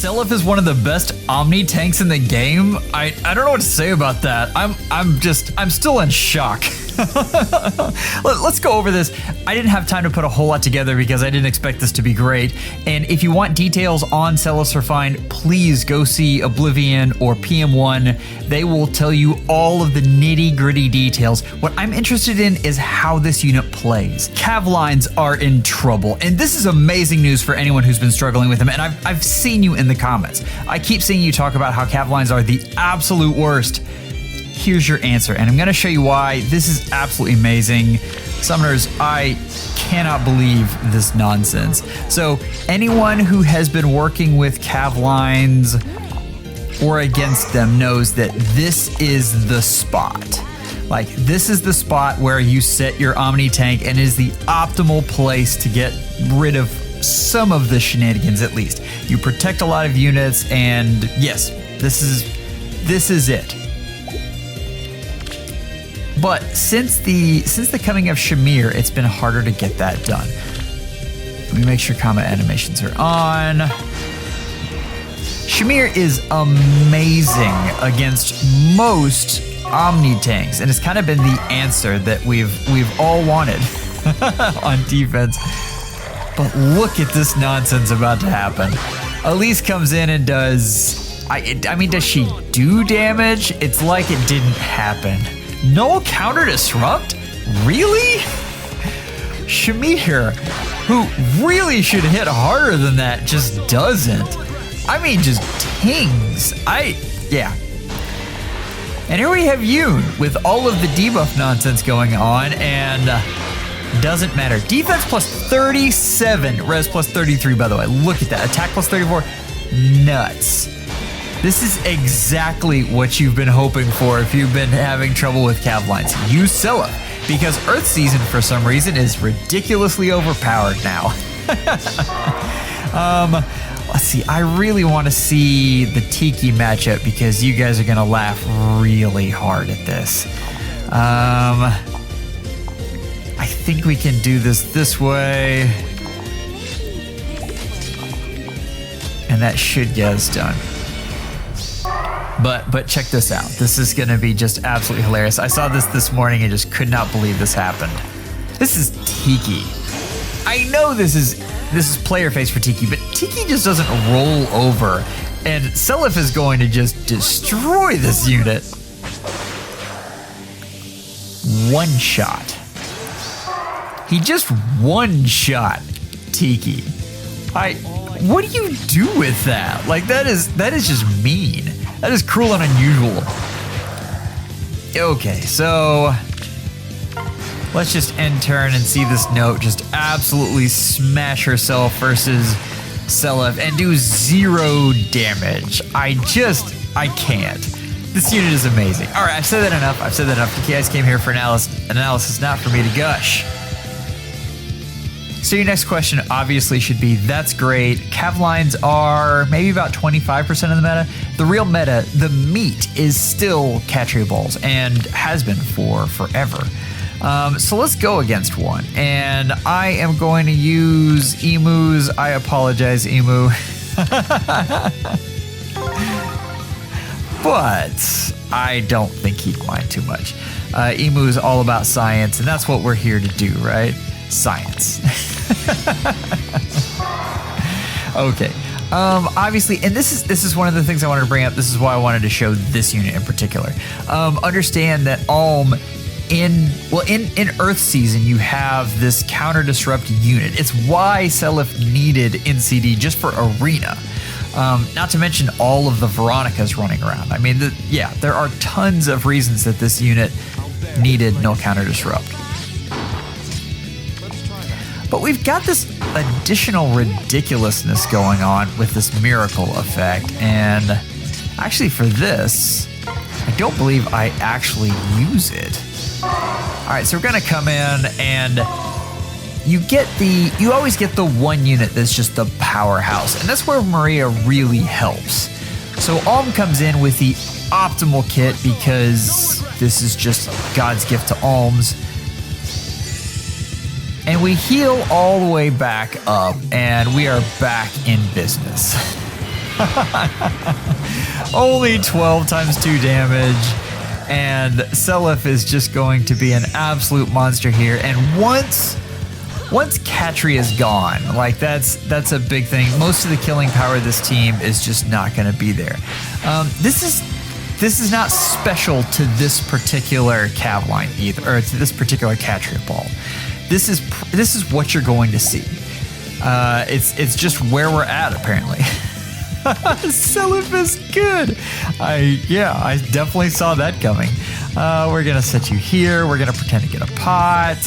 Seliph is one of the best Omni tanks in the game. I don't know what to say about that. I'm still in shock. Let's go over this. I didn't have time to put a whole lot together because I didn't expect this to be great. And if you want details on Seliph's Refined, please go see Oblivion or PM1. They will tell you all of the nitty-gritty details. What I'm interested in is how this unit plays. Cav lines are in trouble, and this is amazing news for anyone who's been struggling with them. And I've seen you in the comments. I keep seeing you talk about how cav lines are the absolute worst. Here's your answer, and I'm going to show you why. This is absolutely amazing. Summoners, I cannot believe this nonsense. So anyone who has been working with cav lines or against them knows that this is the spot. Like, this is the spot where you set your Omni tank, and it is the optimal place to get rid of some of the shenanigans, at least. You protect a lot of units, and yes, this is it. But since the coming of Shamir, it's been harder to get that done. Let me make sure combat animations are on. Shamir is amazing against most Omni tanks, and it's kind of been the answer that we've all wanted on defense. But look at this nonsense about to happen. Elise comes in and does, I mean, does she do damage? It's like it didn't happen. No counter disrupt? Really? Shamir, who really should hit harder than that, just doesn't. I mean, just tings. Yeah. And here we have Yoon with all of the debuff nonsense going on, and doesn't matter. Defense plus 37, res plus 33, by the way. Look at that. Attack plus 34. Nuts. This is exactly what you've been hoping for if you've been having trouble with cav lines. Use Seliph, because Earth Season, for some reason, is ridiculously overpowered now. Let's see. I really want to see the Tiki matchup because you guys are going to laugh really hard at this. I think we can do this way. And that should get us done. But check this out. This is going to be just absolutely hilarious. I saw this morning and just could not believe this happened. This is Tiki. I know this is player face for Tiki, but Tiki just doesn't roll over. And Seliph is going to just destroy this unit. One shot. He just one shot Tiki. What do you do with that? Like, that is just mean. That is cruel and unusual. Okay, so let's just end turn and see this note just absolutely smash herself versus Seliph and do 0 damage. I can't. This unit is amazing. All right, I've said that enough. You guys came here for analysis, not for me to gush. So your next question obviously should be, that's great. Cav lines are maybe about 25% of the meta. The real meta, the meat, is still Catria balls and has been for forever. So let's go against one. And I am going to use Emu's. I apologize, Emu. But I don't think he'd mind too much. Emu is all about science, and that's what we're here to do, right? Science. Okay. Obviously, and this is one of the things I wanted to bring up. This is why I wanted to show this unit in particular. Understand that Alm in Earth Season you have this counter disrupt unit. It's why Seliph needed NCD just for Arena. Not to mention all of the Veronicas running around. I mean, there are tons of reasons that this unit needed no counter disrupt. But we've got this additional ridiculously going on with this miracle effect, and actually for this, I don't believe I actually use it. All right, so we're gonna come in and you always get the one unit that's just the powerhouse, and that's where Maria really helps. So Alm comes in with the optimal kit because this is just God's gift to Alms. And we heal all the way back up, and we are back in business. Only 12 times 2 damage. And Seliph is just going to be an absolute monster here. And once Catria is gone, like that's a big thing. Most of the killing power of this team is just not going to be there. This is not special to this particular Cav line either, or to this particular Catria ball. This is what you're going to see. It's just where we're at apparently. Seliph is good. I definitely saw that coming. We're gonna set you here. We're gonna pretend to get a pot.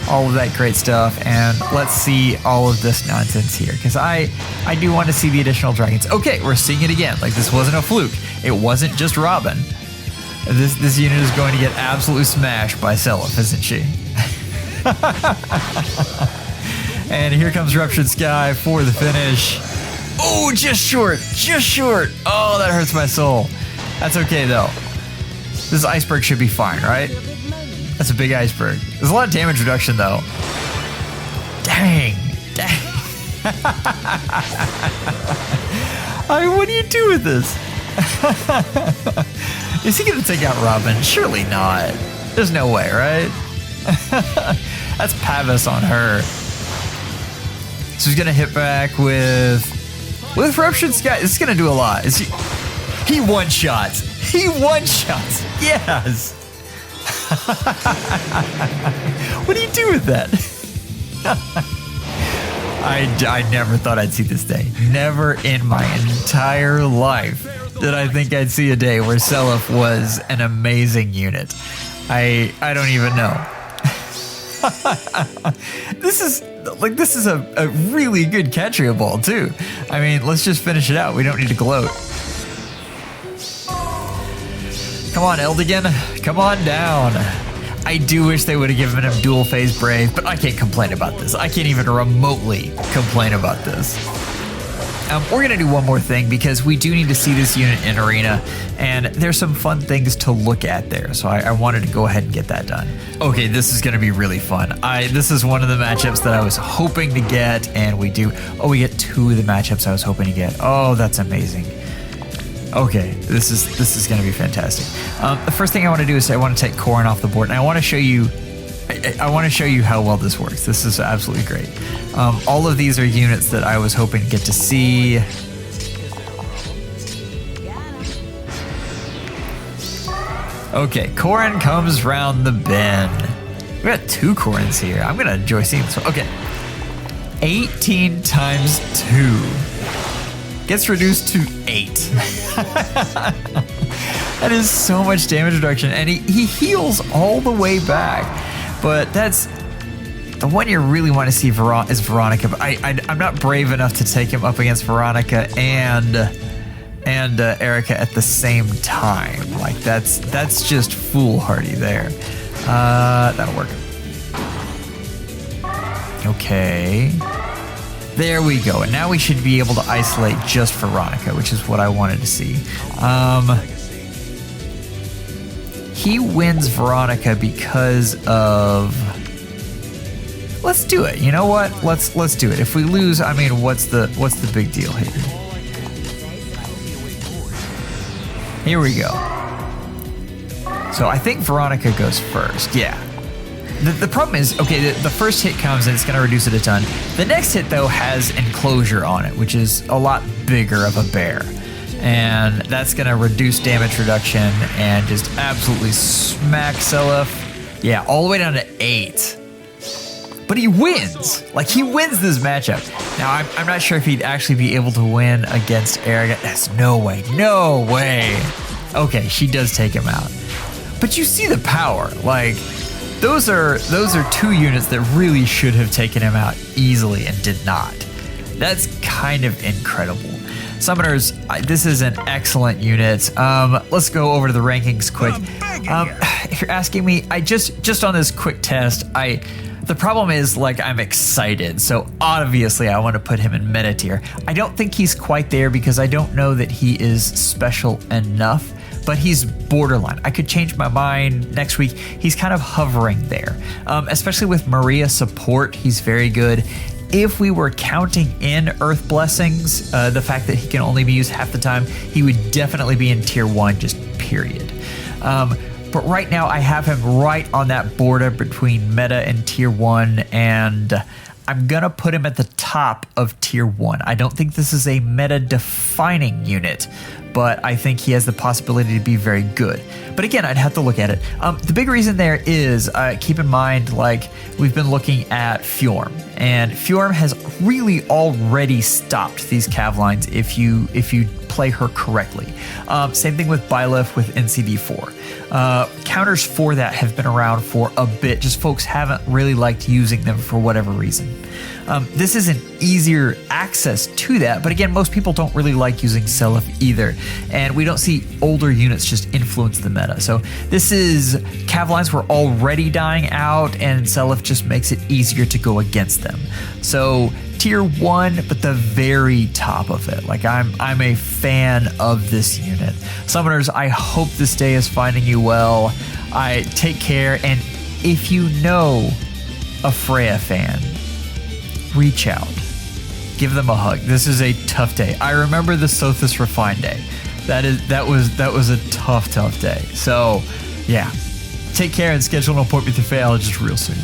All of that great stuff, and let's see all of this nonsense here, because I do want to see the additional dragons. Okay, we're seeing it again. Like, this wasn't a fluke. It wasn't just Robin. This unit is going to get absolutely smashed by Seliph, isn't she? And here comes Ruptured Sky for the finish. Oh, just short. Oh, that hurts my soul. That's okay though. This iceberg should be fine, right? That's a big iceberg. There's a lot of damage reduction, though. Dang. What do you do with this? Is he going to take out Robin? Surely not. There's no way, right? That's Pavis on her. So he's going to hit back with Ruptured Sky. This is going to do a lot. He one-shots. Yes. What do you do with that? I never thought I'd see this day. Never in my entire life did I think I'd see a day where Seliph was an amazing unit. I don't even know. This is a really good Catria ball too. I mean, let's just finish it out. We don't need to gloat. Come on, Eldigan. Come on down. I do wish they would have given him dual phase Brave, but I can't complain about this. I can't even remotely complain about this. We're going to do one more thing because we do need to see this unit in Arena, and there's some fun things to look at there. So I wanted to go ahead and get that done. Okay, this is going to be really fun. This is one of the matchups that I was hoping to get, and we do. Oh, we get 2 of the matchups I was hoping to get. Oh, that's amazing. Okay, this is going to be fantastic. The first thing I want to do is I want to take Corrin off the board, and I want to show you. I want to show you how well this works. This is absolutely great. All of these are units that I was hoping to get to see. Okay, Corrin comes round the bend. We got 2 Corrins here. I'm going to enjoy seeing this one. Okay, 18 times 2 gets reduced to 8. That is so much damage reduction, and he heals all the way back. But that's the one you really want to see is Veronica. But I'm not brave enough to take him up against Veronica and Erica at the same time. Like that's just foolhardy there. That'll work. Okay. There we go. And now we should be able to isolate just Veronica, which is what I wanted to see. He wins Veronica because of... Let's do it. You know what? Let's do it. If we lose, I mean, what's the big deal here? Here we go. So I think Veronica goes first. Yeah. The problem is, okay, the first hit comes and it's going to reduce it a ton. The next hit, though, has Enclosure on it, which is a lot bigger of a bear. And that's going to reduce damage reduction and just absolutely smack Seliph. Yeah, all the way down to 8. But he wins. Like, he wins this matchup. Now, I'm not sure if he'd actually be able to win against Erica. That's no way. No way. Okay, she does take him out. But you see the power. Like, those are 2 units that really should have taken him out easily and did not. That's kind of incredible. Summoners, this is an excellent unit. Let's go over to the rankings quick. If you're asking me, I just on this quick test, the problem is, like, I'm excited, so obviously I want to put him in meta tier. I don't think he's quite there because I don't know that he is special enough, but he's borderline. I could change my mind next week. He's kind of hovering there, especially with Maria support. He's very good. if we were counting in Earth Blessings, the fact that he can only be used half the time, he would definitely be in tier 1, just period. But right now I have him right on that border between meta and tier 1, and I'm gonna put him at the top of tier 1. I don't think this is a meta defining unit, but I think he has the possibility to be very good. But again, I'd have to look at it. The big reason there is, keep in mind, like, we've been looking at Fjorm, and Fjorm has really already stopped these cav lines if you play her correctly. Same thing with Byleth with NCD4. Counters for that have been around for a bit, just folks haven't really liked using them for whatever reason. This is an easier access to that, but again, most people don't really like using Seliph either, and we don't see older units just influence the meta. So this is, cav lines were already dying out, and Seliph just makes it easier to go against them. So tier 1, but the very top of it. Like, I'm a fan of this unit. Summoners, I hope this day is finding you well. I take care, and if you know a Freya fan, reach out. Give them a hug. This is a tough day. I remember the Sothis Refine day. That was a tough day. So yeah. Take care and schedule an appointment with your FEHologist real soon.